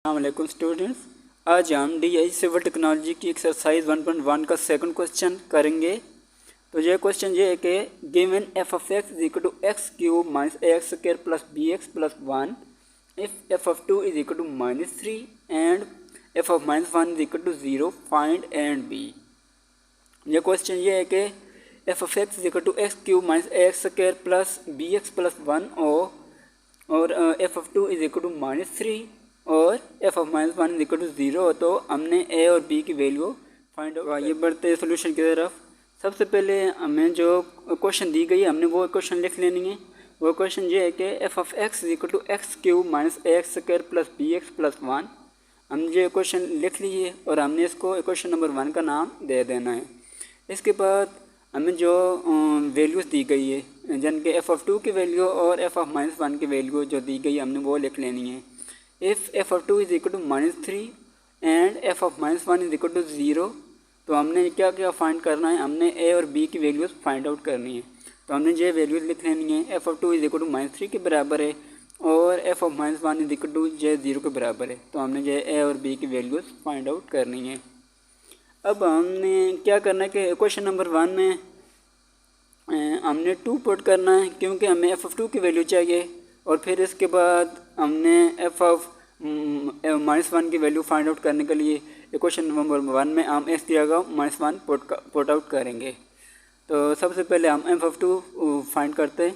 अस्सलामुअलैकुम स्टूडेंट्स, आज हम DI सिविल टेक्नोलॉजी की एक्सरसाइज 1.1 का सेकंड क्वेश्चन करेंगे। तो ये क्वेश्चन ये है कि given f of x is equal to x cube minus ax square plus bx plus 1 if f of 2 is equal to -3 and f of -1 is equal to 0 find and b। ये question ये है कि f of x is equal to x cube minus ax square plus bx plus 1 और f of 2 is equal to -3 और f of -1 is equal to 0। तो हमने a और b की वैल्यू फाइंड आउट। आइए बढ़ते हैं सोल्यूशन की तरफ। सबसे पहले हमें जो क्वेश्चन दी गई है हमने वो क्वेश्चन लिख लेनी है। वो क्वेश्चन ये है कि f of x is equal to x cube minus ax square plus bx plus 1। हमने ये क्वेश्चन लिख लिए और हमने इसको क्वेश्चन नंबर 1 का नाम दे देना है। इसके बाद हमें जो वैल्यूज़ दी गई है जन के f ऑफ 2 की वैल्यू और f ऑफ -1 की वैल्यू जो दी गई हमने वो लिख लेनी है। If f of 2 is equal to -3 and f of -1 is equal to 0, तो हमने क्या क्या फाइंड करना है, हमने a और b की वैल्यूज़ फाइंड आउट करनी है। तो हमने ये वैल्यूज़ लिख लेनी है। f of 2 is equal to -3 के बराबर है और f of -1 is equal to 0 के बराबर है। तो हमने ये a और b की वैल्यूज़ फाइंड आउट करनी है। अब हमने क्या करना है कि क्वेश्चन नंबर 1 में हमने 2 पुट करना है क्योंकि हमें f ऑफ 2 की वैल्यू चाहिए और फिर इसके बाद हमने f ऑफ -1 की वैल्यू फाइंड आउट करने के लिए क्वेश्चन नंबर 1 में हम x की जगह -1 पुट आउट करेंगे। तो सबसे पहले हम f ऑफ 2 फाइंड करते हैं।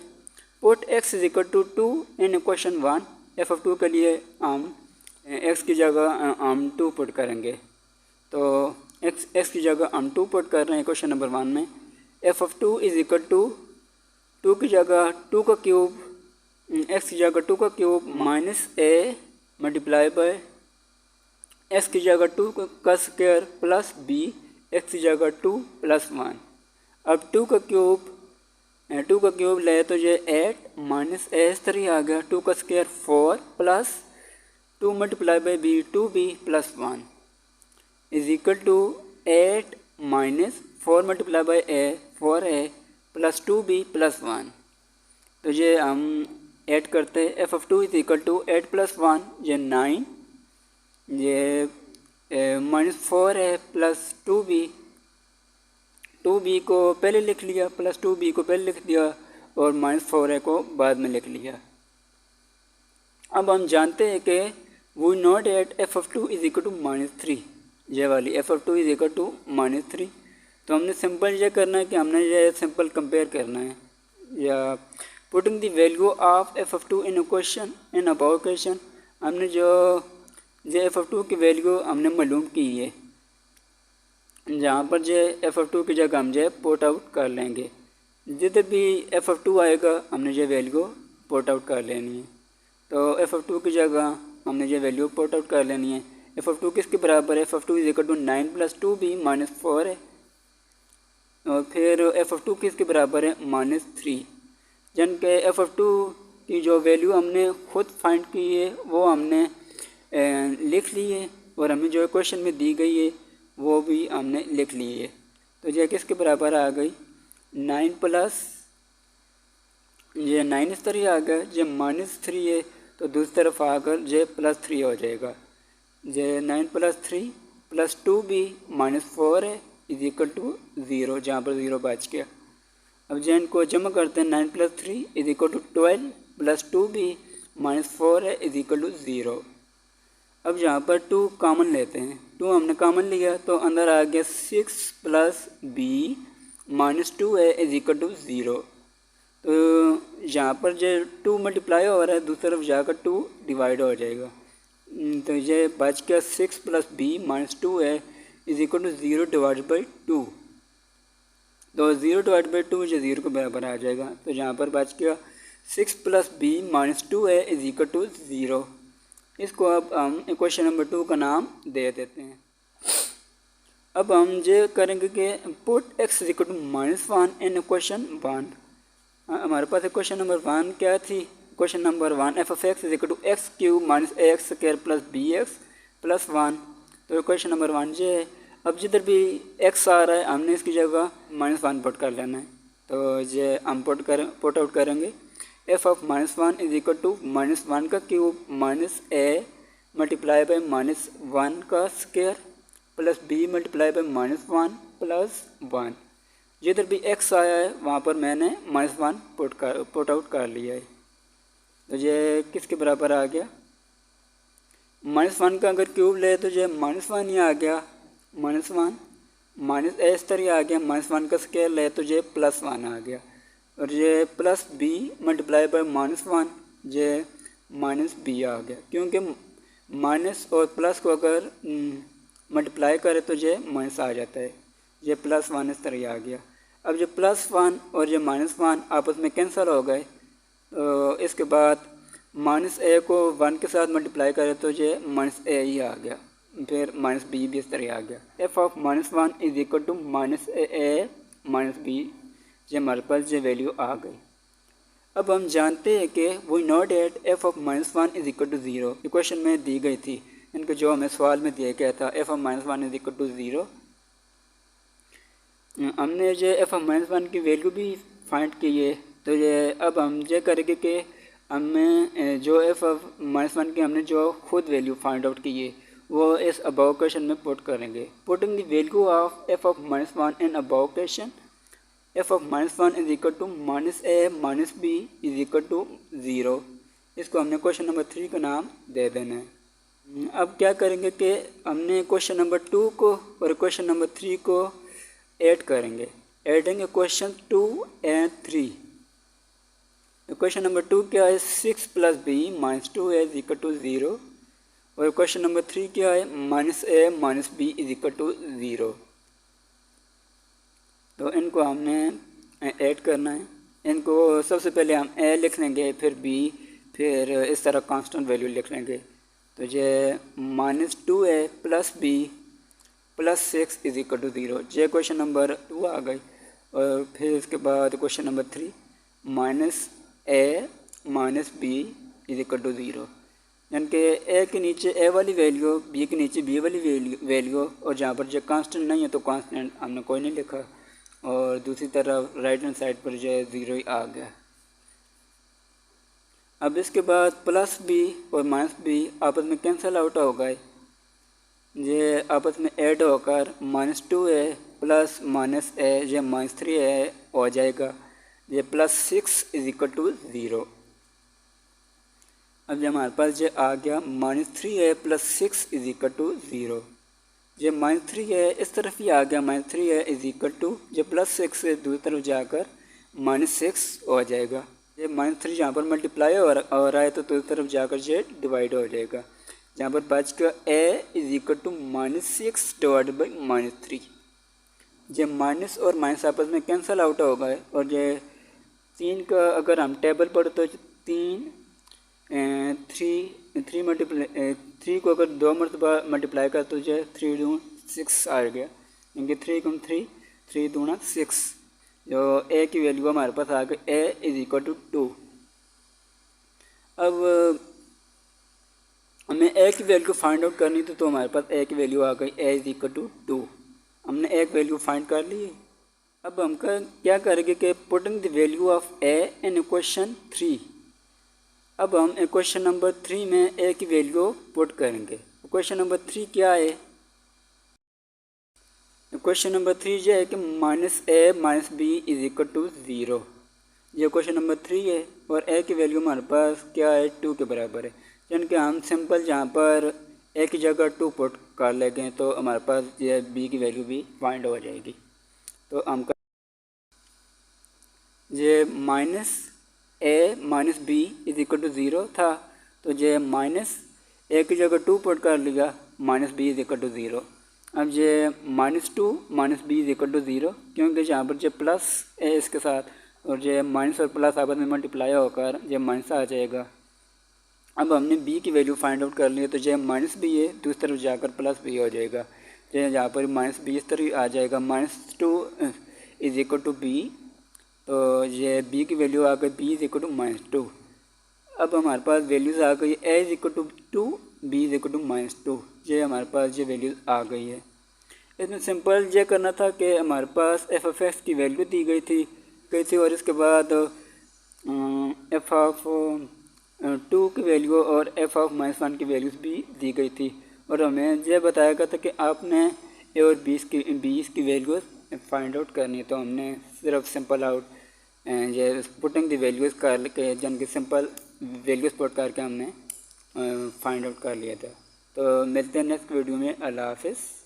Put x is equal to 2 in question 1। f of 2 के लिए हम x की जगह हम 2 पुट करेंगे। तो x की जगह हम 2 पुट कर रहे हैं क्वेश्चन नंबर 1 में। f of 2 is equal to 2 की जगह 2 का क्यूब, x की जगह 2 का cube minus a multiply bye x की जगह 2 का स्क्वायर प्लस b, x की जगह 2 प्लस 1। अब 2 का क्यूब ले तो ये 8 माइनस a इस तरह आ गया, 2 का square 4 plus 2 multiply by b 2b plus 1 is equal to 8 minus 4 multiply by a 4a plus 2b plus 1। तो ये हम ऐड करते हैं। f of 2 is equal to 8 plus 1 ये 9, ये -4 है प्लस 2b को पहले लिख लिया प्लस 2b को पहले लिख दिया और -4 को बाद में लिख लिया। अब हम जानते हैं कि we know that f of 2 is equal to -3, ये वाली f of 2 is equal to -3। तो हमने सिंपल ये करना है कि हमने ये सिंपल कंपेयर करना है या putting the value of f of 2 in question in about question. हमने जो f ऑफ 2 की वैल्यू हमने मालूम की है, जहाँ पर जो f ऑफ 2 की जगह हम जो पुट आउट कर लेंगे। जिधर भी f ऑफ 2 आएगा हमने जो वैल्यू पुट आउट कर लेनी है। तो f ऑफ 2 की जगह हमने जो वैल्यू पुट आउट कर लेनी है। f ऑफ 2 किसके बराबर है, f of 2 is equal to 9 plus 2b minus 4 है और फिर f ऑफ 2 किसके बराबर है -3। जन के f ऑफ 2 की जो वैल्यू हमने खुद फाइंड की है वो हमने लिख ली है और हमें जो क्वेश्चन में दी गई है वो भी हमने लिख ली है। तो ये किसके बराबर आ गई, 9 प्लस ये 9 इस तरह आ गया, ये -3 है तो दूसरी तरफ आकर ये +3 हो जाएगा। ये 9 प्लस 3 प्लस 2b -4 है इज इक्वल टू 0, जहाँ पर 0 बच गया। अब जैन को जमा करते हैं, 9 plus 3 is equal to 12 plus 2b -4 है इज इक्वल टू 0। अब यहाँ पर 2 कॉमन लेते हैं, 2 हमने कॉमन लिया तो अंदर आ गया 6 प्लस b -2 है इज इक्वल टू 0। तो यहाँ पर जो 2 मल्टीप्लाई हो रहा है दूसरी तरफ जाकर 2 डिवाइड हो जाएगा। तो ये बच गया 6 प्लस b -2 है is equal to 0 divide by 2। तो 0 डिवाइड बाई 2 ये 0 के बराबर आ जाएगा। तो यहाँ पर बच गया 6 प्लस b -2 है इज इक्वल टू 0। इसको अब हम क्वेश्चन नंबर 2 का नाम दे देते हैं। अब हम ये करेंगे कि put x is equal to -1 in question 1। हमारे पास क्वेश्चन नंबर 1 क्या थी, question number 1 f of x is equal to x cube minus ax square plus bx plus 1। तो क्वेश्चन नंबर 1 ये है। अब जिधर भी x आ रहा है हमने इसकी जगह -1 पुट कर लेना है। तो ये हम पुट आउट करेंगे f of -1 is equal to -1 का cube minus a multiply by -1 का square plus b multiply by -1 plus 1। जिधर भी x आया है वहाँ पर मैंने -1 पुट आउट कर लिया है। तो ये किसके बराबर आ गया, -1 का अगर क्यूब ले तो ये -1 ही आ गया, -1 माइनस ए इस तरह आ गया, -1 का स्क्वायर ले तो ये +1 आ गया, और ये प्लस बी मल्टीप्लाई बाय -1 ये -b आ गया, क्योंकि माइनस और प्लस को अगर मल्टीप्लाई करें तो ये माइनस आ जाता है, ये +1 इस तरह आ गया। अब ये +1 और ये -1 आपस में कैंसिल हो गए, इसके बाद -a को 1 के साथ मल्टीप्लाई करें तो ये -a ही आ गया, फिर -b भी इस तरह आ गया। f of -1 is equal to -a -b, ये हमारे पास ये वैल्यू आ गई। अब हम जानते हैं कि we know that f of -1 is equal to 0, equation में दी गई थी, इनको जो हमें सवाल में दिया गया था f of -1 is equal to 0। हमने जो f ऑफ -1 की वैल्यू भी फाइंड की है, तो ये अब हम ये करेंगे कि हमें जो f ऑफ -1 की हमने जो खुद वैल्यू फाइंड आउट की है वो इस अबाव क्वेश्चन में पुट करेंगे। Putting the value of f of -1 in above question, f of -1 is equal to -a -b is equal to 0। इसको हमने क्वेश्चन नंबर 3 का नाम दे देना है। अब क्या करेंगे कि हमने क्वेश्चन नंबर 2 को और क्वेश्चन नंबर 3 को ऐड करेंगे, adding question 2 and 3। Question number 2 क्या है, 6 + b - 2a is equal to 0, और क्वेश्चन नंबर 3 क्या है, -a - b is equal to 0। तो इनको हमने ऐड करना है। इनको सबसे पहले हम a लिख लेंगे, फिर b, फिर इस तरह कांस्टेंट वैल्यू लिख लेंगे। तो ये -2a + b + 6 is equal to 0, ये क्वेश्चन नंबर 2 आ गई। और फिर इसके बाद question number 3 -a - b is equal to 0, यानी कि ए के नीचे ए वाली वैल्यू, बी के नीचे बी वाली वैल्यू, और जहाँ पर जो कांस्टेंट नहीं है तो कांस्टेंट हमने कोई नहीं लिखा, और दूसरी तरफ राइट हैंड साइड पर जो 0 ही आ गया। अब इसके बाद +b और -b आपस में कैंसिल आउट हो गए, ये आपस में ऐड होकर -2a + -a ये -3a हो जाएगा, ये +6 इज इक्वल टू 0। अब जो हमारे पास ये आ गया -3a + 6 इज इक्वल टू 0, ये -3a इस तरफ ही आ गया, -3a इज इक्वल टू ये +6 से दूसरी तरफ जाकर -6 हो जाएगा। ये -3 जहाँ पर मल्टीप्लाई हो रहा है तो दूसरी तरफ जाकर ये डिवाइड हो जाएगा, जहाँ पर बच गया a is equal to -6 divided by -3। ये माइनस और माइनस आपस में कैंसिल आउट हो गए, और ये 3 का अगर हम टेबल पढ़े तो 3 को अगर 2 मरतबा मल्टीप्लाई कर तो जो 3 दूना 6 आ गया, क्योंकि 3 × 3 3 दूना 6, जो a की वैल्यू हमारे पास आ गई a इज इक्वल टू 2। अब हमें a की वैल्यू फाइंड आउट करनी थी, तो हमारे पास a की वैल्यू आ गई a इज इक्वल टू 2, हमने एक वैल्यू फाइंड कर ली है। अब हम क्या करेंगे कि putting the value of a in equation 3। अब हम इक्वेशन नंबर 3 में a की वैल्यू पुट करेंगे। इक्वेशन नंबर 3 क्या है, इक्वेशन नंबर 3 ये है कि -a - b is equal to 0, ये क्वेश्चन नंबर 3 है, और a की वैल्यू हमारे पास क्या है 2 के बराबर है, यानी कि हम सिंपल जहाँ पर a की जगह 2 पुट कर लेंगे तो हमारे पास ये b की वैल्यू भी फाइंड हो जाएगी। तो हम ये -a - b is equal to 0 था, तो ये -a की जगह 2 पुट कर लिया, -b इज इक्वल टू 0। अब ये -2 - b इज इक्वल टू 0, क्योंकि यहाँ पर जो प्लस है इसके साथ, और ये माइनस और प्लस आपस में मल्टीप्लाई होकर ये माइनस आ जाएगा। अब हमने b की वैल्यू फाइंड आउट कर ली है, तो ये -b है, दूसरी तरफ जाकर +b हो जाएगा, तो यहाँ पर -b इस तरह आ जाएगा, -2 इज इक्वल टू b, तो ये b की वैल्यू आ गई b इज इक्वल टू -2। अब हमारे पास वैल्यूज़ आ गई a is equal to 2, b is equal to -2, ये हमारे पास ये वैल्यूज़ आ गई है। इसमें सिंपल ये करना था कि हमारे पास f(x) की वैल्यू दी गई थी और इसके बाद f ऑफ 2 की वैल्यू और f ऑफ -1 की वैल्यूज़ भी दी गई थी और हमें यह बताया गया था कि आपने a और b की वैल्यूज़ फाइंड आउट करनी। तो हमने सिर्फ सिंपल आउट ये पुटिंग द वैल्यूज़ कर के जिनकी सिंपल वैल्यूज़ पुट करके हमने फाइंड आउट कर लिया था। तो मिलते हैं नेक्स्ट वीडियो में। अल्लाह हाफिज़।